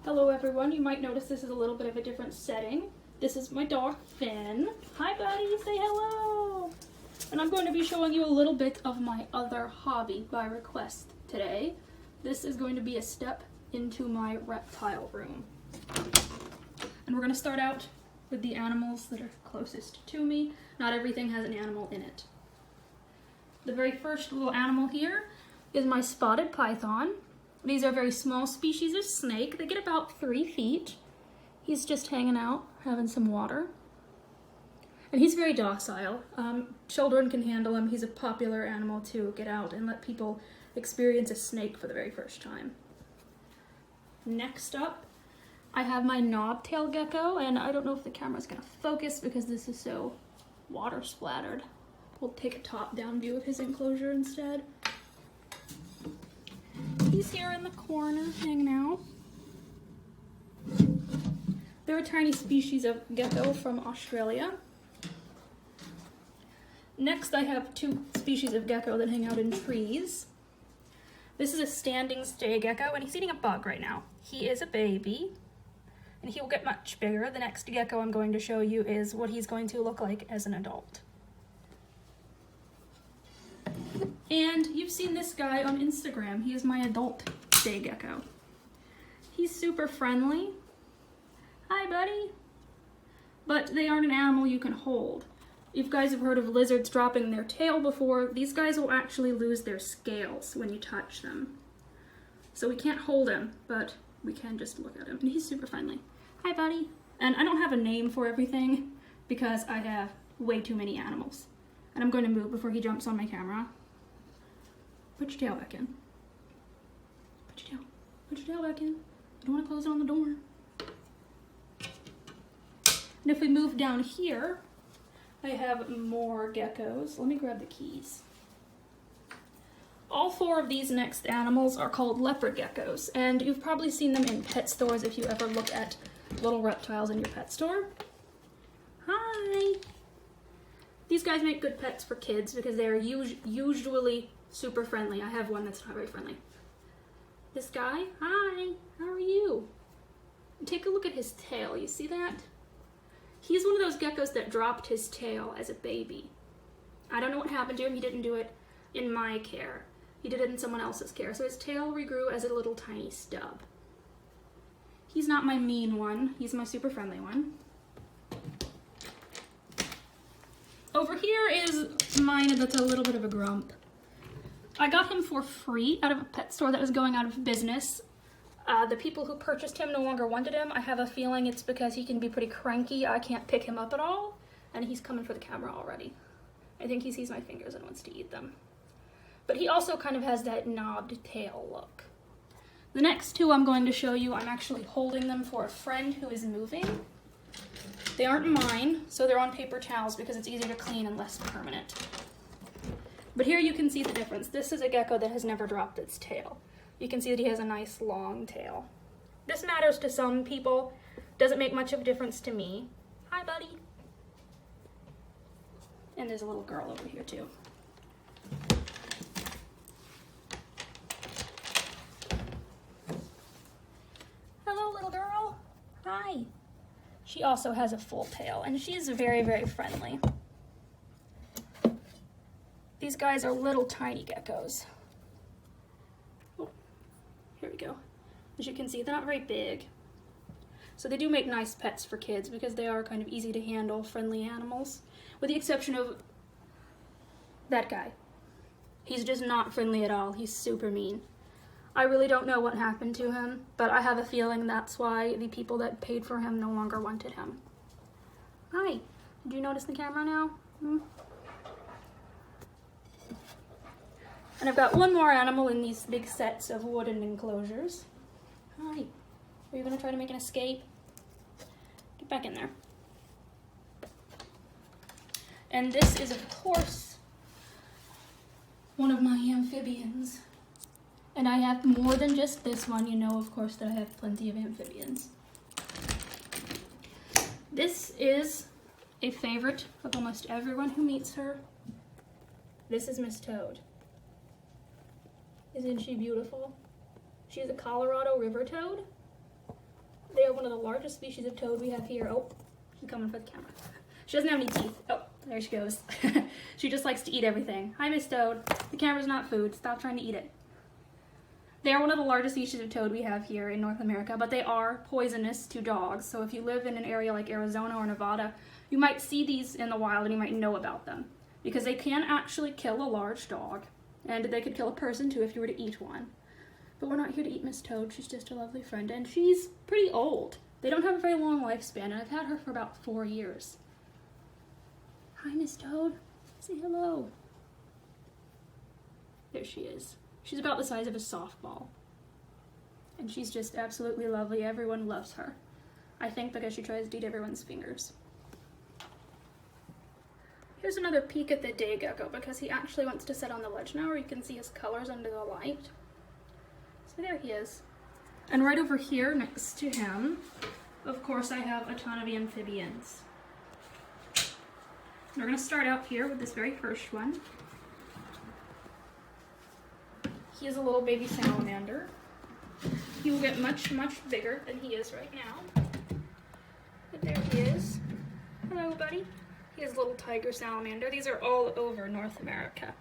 Hello everyone, you might notice this is a little bit of a different setting. This is my dog Finn. Hi buddy, say hello! And I'm going to be showing you a little bit of my other hobby by request today. This is going to be a step into my reptile room. And we're going to start out with the animals that are closest to me. Not everything has an animal in it. The very first little animal here is my spotted python. These are very small species of snake. They get about 3 feet. He's just hanging out, having some water. And he's very docile. Children can handle him. He's a popular animal to get out and let people experience a snake for the very first time. Next up, I have my knobtail gecko, and I don't know if the camera's gonna focus because this is so water splattered. We'll take a top-down view of his enclosure instead. He's here in the corner, hanging out. They're a tiny species of gecko from Australia. Next, I have 2 species of gecko that hang out in trees. This is a standing stay gecko, and he's eating a bug right now. He is a baby, and he will get much bigger. The next gecko I'm going to show you is what he's going to look like as an adult. And you've seen this guy on Instagram. He is my adult day gecko. He's super friendly. Hi, buddy. But they aren't an animal you can hold. If you guys have heard of lizards dropping their tail before, these guys will actually lose their scales when you touch them. So we can't hold him, but we can just look at him. And he's super friendly. Hi, buddy. And I don't have a name for everything because I have way too many animals. And I'm going to move before he jumps on my camera. Put your tail back in. Put your tail back in. I don't want to close it on the door. And if we move down here, I have more geckos. Let me grab the keys. All 4 of these next animals are called leopard geckos, and you've probably seen them in pet stores if you ever look at little reptiles in your pet store. Hi! These guys make good pets for kids because they are usually super friendly. I have one that's not very friendly. This guy, hi, how are you? Take a look at his tail, you see that? He's one of those geckos that dropped his tail as a baby. I don't know what happened to him. He didn't do it in my care. He did it in someone else's care. So his tail regrew as a little tiny stub. He's not my mean one. He's my super friendly one. Over here is mine that's a little bit of a grump. I got him for free out of a pet store that was going out of business. The people who purchased him no longer wanted him. I have a feeling it's because he can be pretty cranky. I can't pick him up at all, and he's coming for the camera already. I think he sees my fingers and wants to eat them. But he also kind of has that knobbed tail look. The next 2 I'm going to show you, I'm actually holding them for a friend who is moving. They aren't mine, so they're on paper towels because it's easier to clean and less permanent. But here you can see the difference. This is a gecko that has never dropped its tail. You can see that he has a nice long tail. This matters to some people. Doesn't make much of a difference to me. Hi, buddy. And there's a little girl over here too. Hello, little girl. Hi. She also has a full tail, and she's very, very friendly. These guys are little tiny geckos. Oh, here we go. As you can see, they're not very big. So they do make nice pets for kids because they are kind of easy to handle, friendly animals. With the exception of that guy. He's just not friendly at all. He's super mean. I really don't know what happened to him, but I have a feeling that's why the people that paid for him no longer wanted him. Hi. Did you notice the camera now? And I've got one more animal in these big sets of wooden enclosures. Hi. Are you going to try to make an escape? Get back in there. And this is, of course, one of my amphibians. And I have more than just this one. You know, of course, that I have plenty of amphibians. This is a favorite of almost everyone who meets her. This is Miss Toad. Isn't she beautiful? She's a Colorado river toad. They are one of the largest species of toad we have here. Oh, she's coming for the camera. She doesn't have any teeth. Oh, there she goes. She just likes to eat everything. Hi, Miss Toad. The camera's not food. Stop trying to eat it. They are one of the largest species of toad we have here in North America, but they are poisonous to dogs. So if you live in an area like Arizona or Nevada, you might see these in the wild and you might know about them because they can actually kill a large dog, and they could kill a person too if you were to eat one. But we're not here to eat Miss Toad. She's just a lovely friend, and she's pretty old. They don't have a very long lifespan, and I've had her for about 4 years. Hi, Miss Toad. Say hello. There she is. She's about the size of a softball. And she's just absolutely lovely. Everyone loves her. I think because she tries to eat everyone's fingers. Here's another peek at the day gecko because he actually wants to sit on the ledge now where you can see his colors under the light. So there he is. And right over here next to him, of course, I have a ton of amphibians. We're going to start out here with this very first one. He is a little baby salamander. He will get much, much bigger than he is right now. But there he is. Hello, buddy. He is a little tiger salamander. These are all over North America.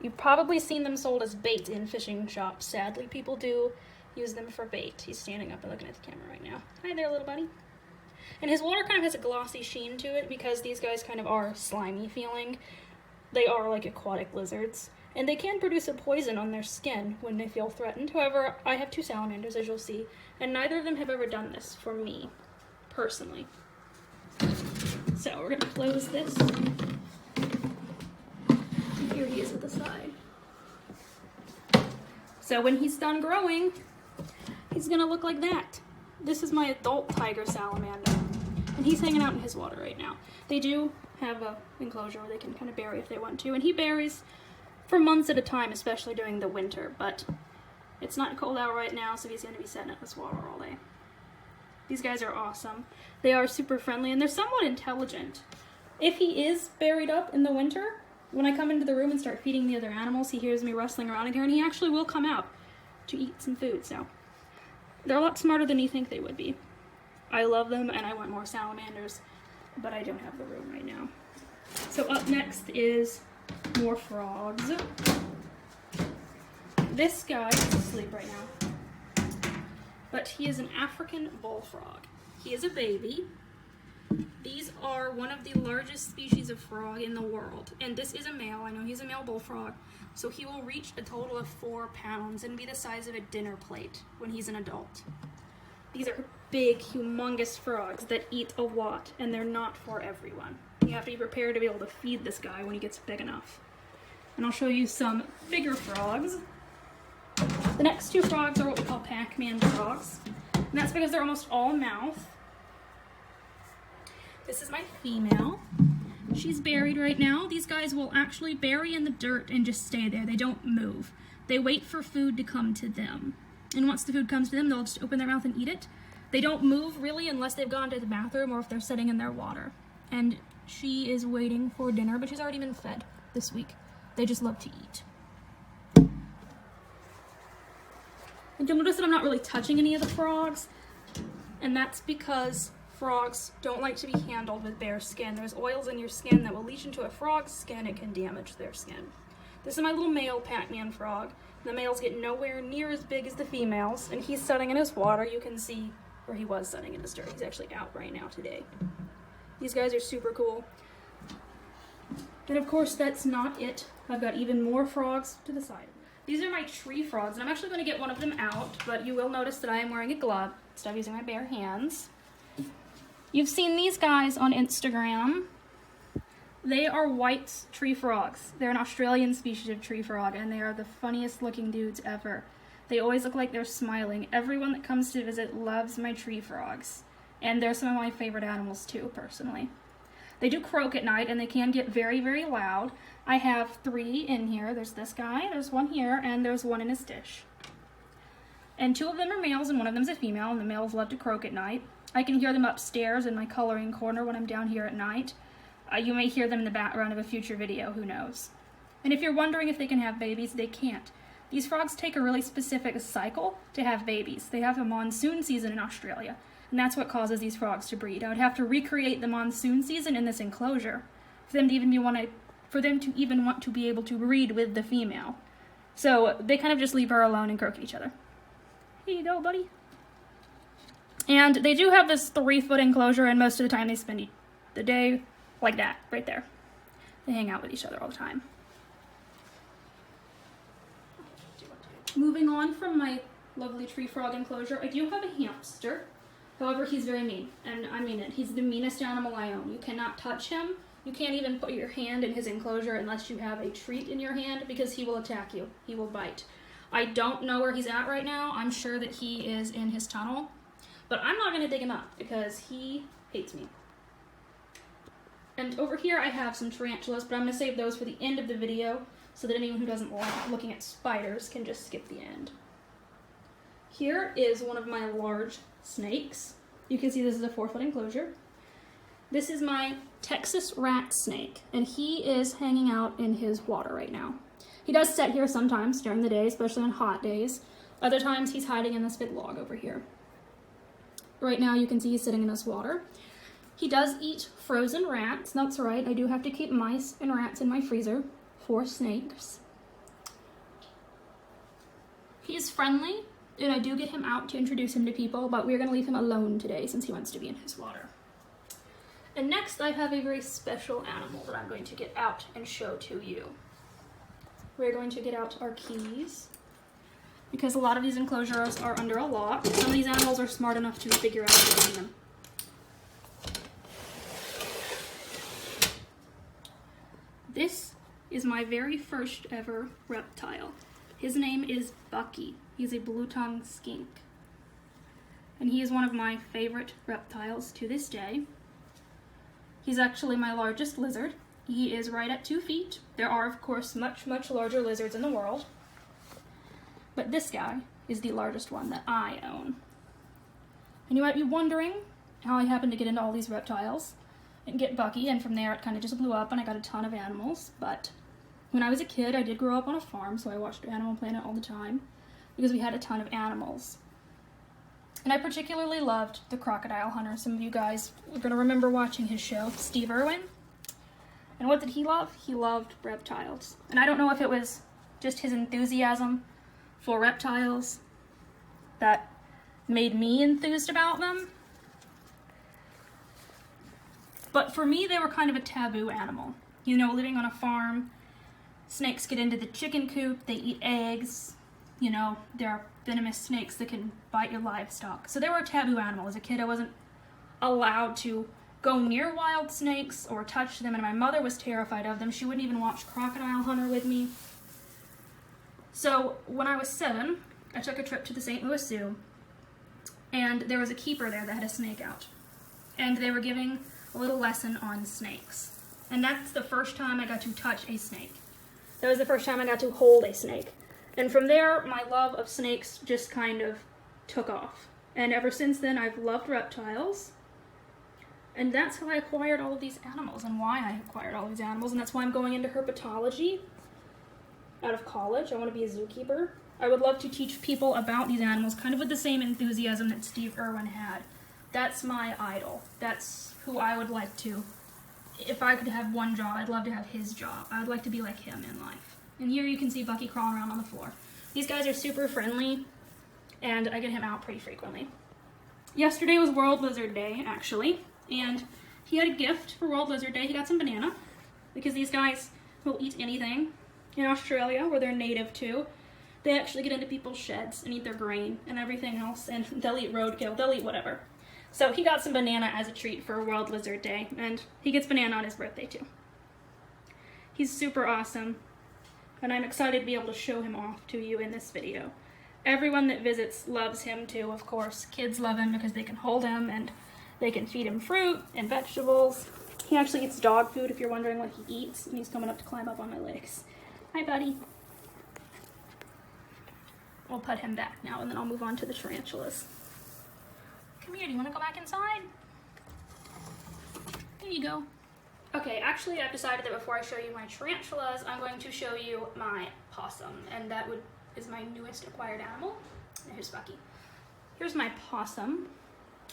You've probably seen them sold as bait in fishing shops. Sadly, people do use them for bait. He's standing up and looking at the camera right now. Hi there, little buddy. And his water kind of has a glossy sheen to it because these guys kind of are slimy feeling. They are like aquatic lizards. And they can produce a poison on their skin when they feel threatened. However, I have 2 salamanders, as you'll see, and neither of them have ever done this for me, personally. So we're going to close this. And here he is at the side. So when he's done growing, he's going to look like that. This is my adult tiger salamander, and he's hanging out in his water right now. They do have an enclosure where they can kind of bury if they want to, and he buries for months at a time, especially during the winter, but it's not cold out right now, so he's going to be sitting at this water all day. These guys are awesome. They are super friendly, and they're somewhat intelligent. If he is buried up in the winter, when I come into the room and start feeding the other animals, he hears me rustling around in here, and he actually will come out to eat some food, so they're a lot smarter than you think they would be. I love them, and I want more salamanders, but I don't have the room right now. So up next is more frogs. This guy is asleep right now, but he is an African bullfrog. He is a baby. These are one of the largest species of frog in the world, and this is a male. I know he's a male bullfrog, so he will reach a total of 4 pounds and be the size of a dinner plate when he's an adult. These are big, humongous frogs that eat a lot, and they're not for everyone. You have to be prepared to be able to feed this guy when he gets big enough. And I'll show you some bigger frogs. The next 2 frogs are what we call Pac-Man frogs, and that's because they're almost all mouth. This is my female. She's buried right now. These guys will actually bury in the dirt and just stay there. They don't move. They wait for food to come to them. And once the food comes to them, they'll just open their mouth and eat it. They don't move really unless they've gone to the bathroom or if they're sitting in their water. And she is waiting for dinner, but she's already been fed this week. They just love to eat. And you'll notice that I'm not really touching any of the frogs, and that's because frogs don't like to be handled with bare skin. There's oils in your skin that will leach into a frog's skin. It can damage their skin. This is my little male Pac-Man frog. The males get nowhere near as big as the females, and he's sitting in his water. You can see where he was sitting in his dirt. He's actually out right now today. These guys are super cool. And of course, that's not it. I've got even more frogs to the side. These are my tree frogs, and I'm actually going to get one of them out, but you will notice that I am wearing a glove instead of using my bare hands. You've seen these guys on Instagram. They are white tree frogs. They're an Australian species of tree frog, and they are the funniest looking dudes ever. They always look like they're smiling. Everyone that comes to visit loves my tree frogs, and they're some of my favorite animals too, personally. They do croak at night, and they can get very, very loud. I have 3 in here. There's this guy, there's one here, and there's one in his dish. And 2 of them are males, and one of them's a female, and the males love to croak at night. I can hear them upstairs in my coloring corner when I'm down here at night. You may hear them in the background of a future video, who knows. And if you're wondering if they can have babies, they can't. These frogs take a really specific cycle to have babies. They have a monsoon season in Australia, and that's what causes these frogs to breed. I would have to recreate the monsoon season in this enclosure for them to even want to be able to breed with the female. So they kind of just leave her alone and croak at each other. Here you go, buddy. And they do have this 3-foot enclosure, and most of the time they spend the day like that, right there. They hang out with each other all the time. Moving on from my lovely tree frog enclosure, I do have a hamster. However, he's very mean, and I mean it. He's the meanest animal I own. You cannot touch him. You can't even put your hand in his enclosure unless you have a treat in your hand, because he will attack you. He will bite. I don't know where he's at right now. I'm sure that he is in his tunnel, but I'm not going to dig him up because he hates me. And over here I have some tarantulas, but I'm going to save those for the end of the video so that anyone who doesn't like looking at spiders can just skip the end. Here is one of my large snakes. You can see this is a 4-foot enclosure. This is my Texas rat snake, and he is hanging out in his water right now. He does sit here sometimes during the day, especially on hot days. Other times he's hiding in this big log over here. Right now you can see he's sitting in this water. He does eat frozen rats. That's right, I do have to keep mice and rats in my freezer for snakes. He is friendly, and I do get him out to introduce him to people, but we're going to leave him alone today since he wants to be in his water. And next I have a very special animal that I'm going to get out and show to you. We're going to get out our keys, because a lot of these enclosures are under a lock. Some of these animals are smart enough to figure out how to open them. This is my very first ever reptile. His name is Bucky. He's a blue-tongued skink. And he is one of my favorite reptiles to this day. He's actually my largest lizard. He is right at 2 feet. There are, of course, much, much larger lizards in the world. But this guy is the largest one that I own. And you might be wondering how I happened to get into all these reptiles and get Bucky, and from there it kind of just blew up and I got a ton of animals. But when I was a kid, I did grow up on a farm, so I watched Animal Planet all the time because we had a ton of animals. And I particularly loved the crocodile hunter. Some of you guys are going to remember watching his show, Steve Irwin. And what did he love? He loved reptiles. And I don't know if it was just his enthusiasm for reptiles that made me enthused about them. But for me, they were kind of a taboo animal. You know, living on a farm, snakes get into the chicken coop, they eat eggs. You know, there are venomous snakes that can bite your livestock. So they were a taboo animal. As a kid, I wasn't allowed to go near wild snakes or touch them, and my mother was terrified of them. She wouldn't even watch Crocodile Hunter with me. So when I was 7, I took a trip to the St. Louis Zoo, and there was a keeper there that had a snake out. And they were giving a little lesson on snakes. And that's the first time I got to touch a snake. That was the first time I got to hold a snake. And from there, my love of snakes just kind of took off. And ever since then, I've loved reptiles. And that's how I acquired all of these animals, and why I acquired all of these animals. And that's why I'm going into herpetology out of college. I want to be a zookeeper. I would love to teach people about these animals, kind of with the same enthusiasm that Steve Irwin had. That's my idol. That's who I would like to. If I could have one job, I'd love to have his job. I would like to be like him in life. And here you can see Bucky crawling around on the floor. These guys are super friendly, and I get him out pretty frequently. Yesterday was World Lizard Day, actually, and he had a gift for World Lizard Day. He got some banana, because these guys will eat anything. In Australia, where they're native to, they actually get into people's sheds and eat their grain and everything else, and they'll eat roadkill, they'll eat whatever. So he got some banana as a treat for World Lizard Day, and he gets banana on his birthday too. He's super awesome, and I'm excited to be able to show him off to you in this video. Everyone that visits loves him too, of course. Kids love him because they can hold him and they can feed him fruit and vegetables. He actually eats dog food if you're wondering what he eats, and he's coming up to climb up on my legs. Hi, buddy. We'll put him back now, and then I'll move on to the tarantulas. Come here, do you want to go back inside? Here you go. Okay, actually I've decided that before I show you my tarantulas, I'm going to show you my possum, and that would is my newest acquired animal. And here's Bucky. Here's my possum.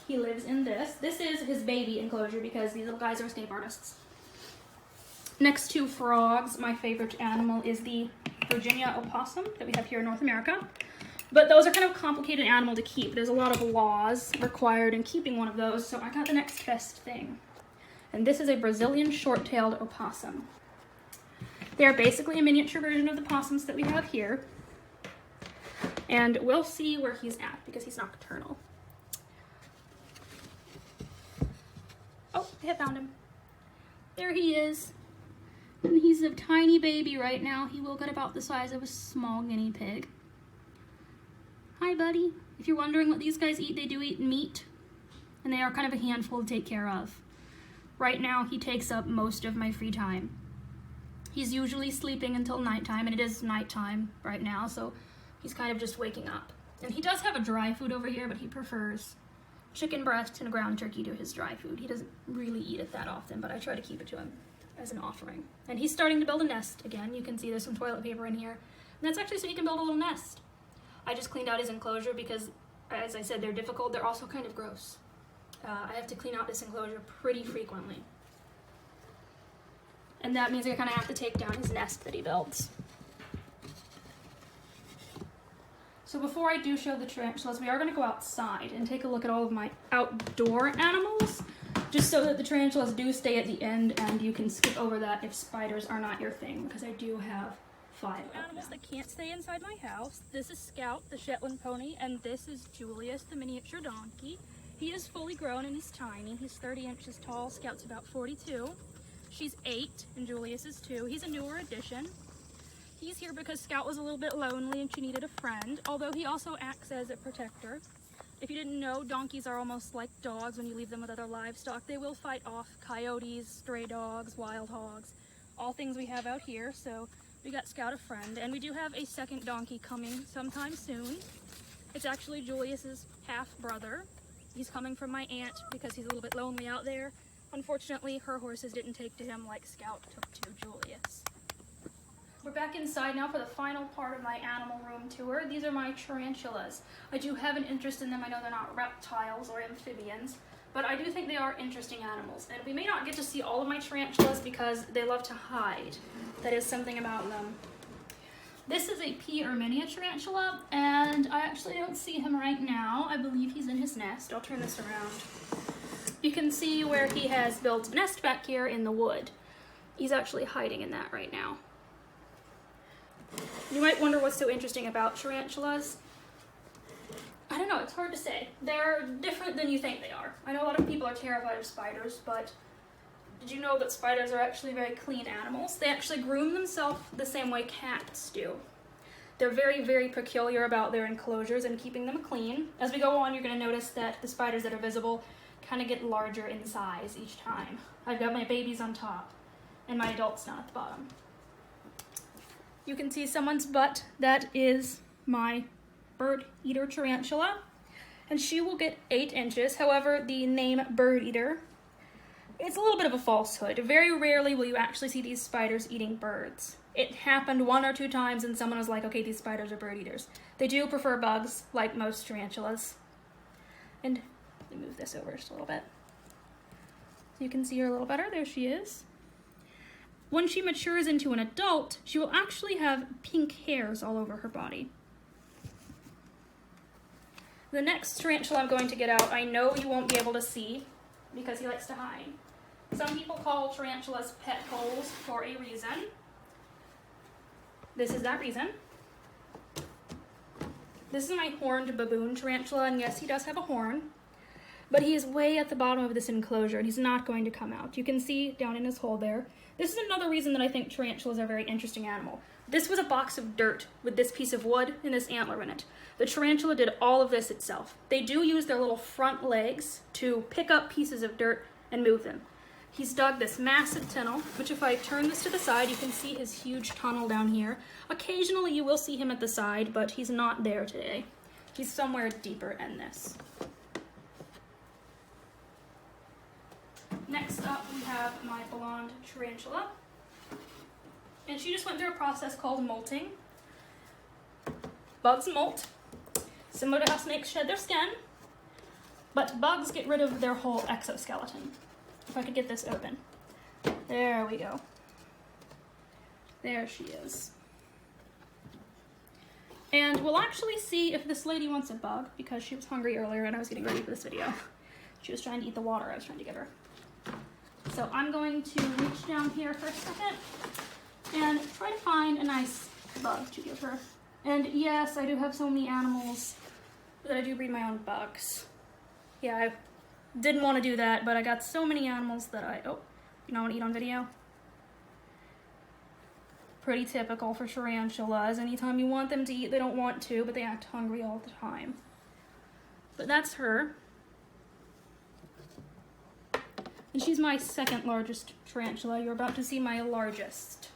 He lives in this. This is his baby enclosure because these little guys are escape artists. Next to frogs, my favorite animal is the Virginia opossum that we have here in North America. But those are kind of a complicated animal to keep. There's a lot of laws required in keeping one of those, so I got the next best thing. And this is a Brazilian short-tailed opossum. They are basically a miniature version of the possums that we have here. And we'll see where he's at because he's nocturnal. Oh, I have found him. There he is. And he's a tiny baby right now. He will get about the size of a small guinea pig. Hi, buddy. If you're wondering what these guys eat, they do eat meat. And they are kind of a handful to take care of. Right now, he takes up most of my free time. He's usually sleeping until nighttime, and it is nighttime right now, so he's kind of just waking up. And he does have a dry food over here, but he prefers chicken breast and ground turkey to his dry food. He doesn't really eat it that often, but I try to keep it to him as an offering. And he's starting to build a nest again. You can see there's some toilet paper in here. And that's actually so he can build a little nest. I just cleaned out his enclosure because, as I said, they're difficult. They're also kind of gross. I have to clean out this enclosure pretty frequently. And that means I kind of have to take down his nest that he builds. So before I do show the tarantulas, we are going to go outside and take a look at all of my outdoor animals, just so that the tarantulas do stay at the end and you can skip over that if spiders are not your thing, because I do have 5 animals that can't stay inside my house. This is Scout, the Shetland pony, and this is Julius, the miniature donkey. He is fully grown and he's tiny. He's 30 inches tall. Scout's about 42. She's 8 and Julius is 2. He's a newer addition. He's here because Scout was a little bit lonely and she needed a friend, although he also acts as a protector. If you didn't know, donkeys are almost like dogs when you leave them with other livestock. They will fight off coyotes, stray dogs, wild hogs, all things we have out here, so we got Scout a friend. And we do have a second donkey coming sometime soon. It's actually Julius's half-brother. He's coming from my aunt because he's a little bit lonely out there. Unfortunately, her horses didn't take to him like Scout took to Julius. We're back inside now for the final part of my animal room tour. These are my tarantulas. I do have an interest in them. I know they're not reptiles or amphibians, but I do think they are interesting animals. And we may not get to see all of my tarantulas because they love to hide. That is something about them. This is a pea or mini tarantula, and I actually don't see him right now. I believe he's in his nest. I'll turn this around. You can see where he has built a nest back here in the wood. He's actually hiding in that right now. You might wonder what's so interesting about tarantulas. I don't know, it's hard to say. They're different than you think they are. I know a lot of people are terrified of spiders, but did you know that spiders are actually very clean animals? They actually groom themselves the same way cats do. They're very, very peculiar about their enclosures and keeping them clean. As we go on, you're going to notice that the spiders that are visible kind of get larger in size each time. I've got my babies on top and my adults down at the bottom. You can see someone's butt. That is my bird eater tarantula, and she will get 8 inches. However, the name bird eater, it's a little bit of a falsehood. Very rarely will you actually see these spiders eating birds. It happened 1 or 2 times and someone was like, okay, these spiders are bird eaters. They do prefer bugs, like most tarantulas. And let me move this over just a little bit. So you can see her a little better. There she is. When she matures into an adult, she will actually have pink hairs all over her body. The next tarantula I'm going to get out, I know you won't be able to see because he likes to hide. Some people call tarantulas pet holes for a reason. This is that reason. This is my horned baboon tarantula, and yes, he does have a horn, but he is way at the bottom of this enclosure and he's not going to come out. You can see down in his hole there. This is another reason that I think tarantulas are a very interesting animal. This was a box of dirt with this piece of wood and this antler in it. The tarantula did all of this itself. They do use their little front legs to pick up pieces of dirt and move them. He's dug this massive tunnel, which if I turn this to the side, you can see his huge tunnel down here. Occasionally you will see him at the side, but he's not there today. He's somewhere deeper in this. Next up, we have my blonde tarantula. And she just went through a process called molting. bugs molt, similar to how snakes shed their skin, but bugs get rid of their whole exoskeleton. If I could get this open. There we go. There she is. And we'll actually see if this lady wants a bug, because she was hungry earlier and I was getting ready for this video. She was trying to eat the water I was trying to give her. So I'm going to reach down here for a second and try to find a nice bug to give her. And yes, I do have so many animals that I do breed my own bugs. Yeah, I didn't want to do that, but I got so many animals that oh, you not want to eat on video? Pretty typical for tarantulas. Anytime you want them to eat, they don't want to, but they act hungry all the time. But that's her. And she's my second largest tarantula. You're about to see my largest.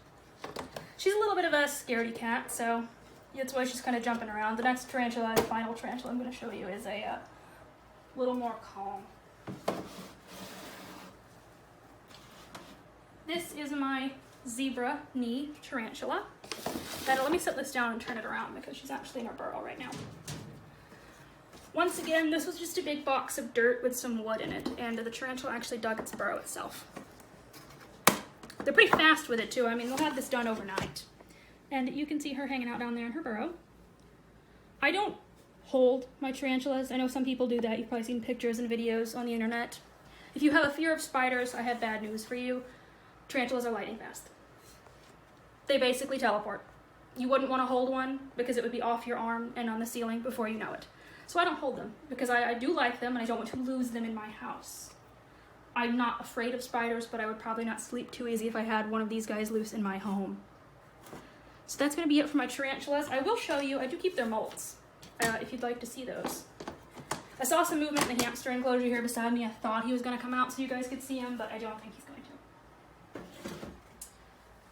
She's a little bit of a scaredy cat, so that's why she's kind of jumping around. The next tarantula, the final tarantula I'm going to show you, is a little more calm. This is my zebra knee tarantula. Let me set this down and turn it around because she's actually in her burrow right now. Once again, this was just a big box of dirt with some wood in it, and the tarantula actually dug its burrow itself. They're pretty fast with it too. I mean, they'll have this done overnight. And you can see her hanging out down there in her burrow. I don't hold my tarantulas. I know some people do that. You've probably seen pictures and videos on the internet. If you have a fear of spiders, I have bad news for you. Tarantulas are lightning fast. They basically teleport. You wouldn't want to hold one because it would be off your arm and on the ceiling before you know it. So I don't hold them because I do like them and I don't want to lose them in my house. I'm not afraid of spiders, but I would probably not sleep too easy if I had one of these guys loose in my home. So that's going to be it for my tarantulas. I will show you, I do keep their molts, if you'd like to see those. I saw some movement in the hamster enclosure here beside me. I thought he was going to come out so you guys could see him, but I don't think he's going to.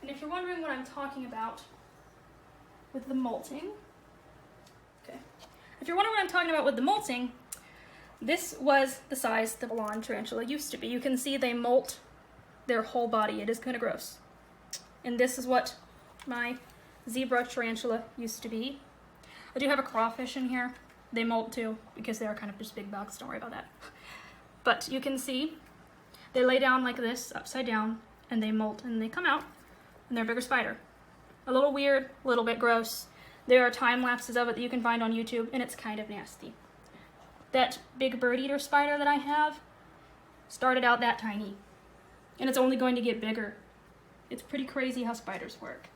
And if you're wondering what I'm talking about with the molting, if you're wondering what I'm talking about with the molting, this was the size the blonde tarantula used to be. You can see they molt their whole body. It is kind of gross. And this is what my zebra tarantula used to be. I do have a crawfish in here. They molt too because they are kind of just big bugs. Don't worry about that. But you can see they lay down like this, upside down, and they molt and they come out and they're a bigger spider. A little weird, a little bit gross. There are time lapses of it that you can find on YouTube, and it's kind of nasty. That big bird eater spider that I have started out that tiny, and it's only going to get bigger. It's pretty crazy how spiders work.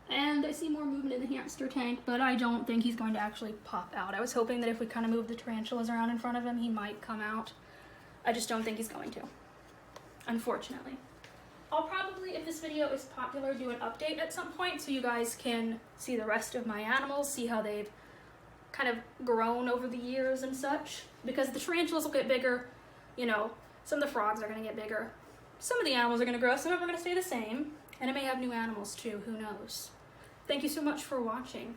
And I see more movement in the hamster tank, but I don't think he's going to actually pop out. I was hoping that if we kind of move the tarantulas around in front of him, he might come out. I just don't think he's going to, unfortunately. I'll probably, if this video is popular, do an update at some point so you guys can see the rest of my animals, see how they've kind of grown over the years and such. Because the tarantulas will get bigger, you know, some of the frogs are going to get bigger. Some of the animals are going to grow, some of them are going to stay the same. And I may have new animals too, who knows. Thank you so much for watching.